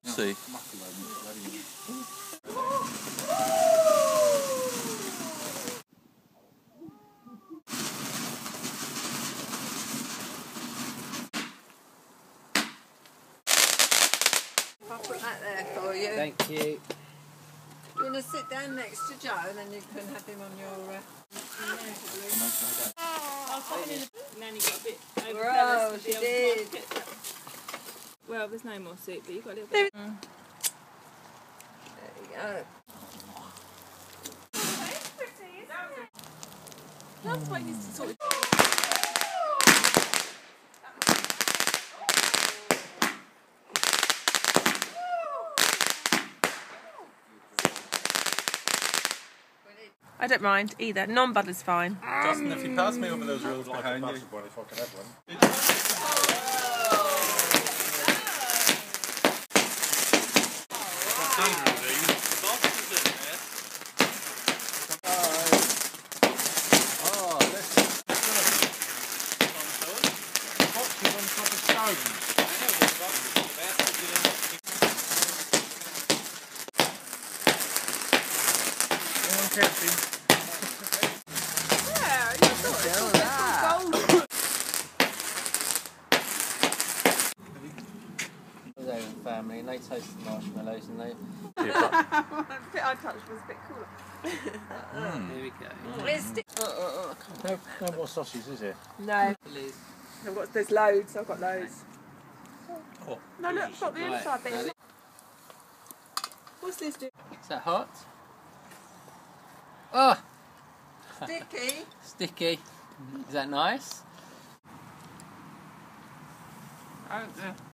See. I'll put that there for you. Thank you. You want to sit down next to Joe and then you can have him on your... Nanny got a bit Whoa, she did. Well, there's no more soup, but you've got a little bit. There you go. That's what needs to sort of... I don't mind either. Non-butter's fine. Justin, if you pass me over those rolls behind you. If I could have one. Family, and they toasted marshmallows, and they. The bit I touched was a bit cooler. There we go. Where's No more sausages, is it? No. Please. I've got, there's loads. I've got loads. Oh, No, look, I've got the Right, inside bit. ready? What's this do? Is that hot? Oh, sticky? sticky. Is that nice? I don't know.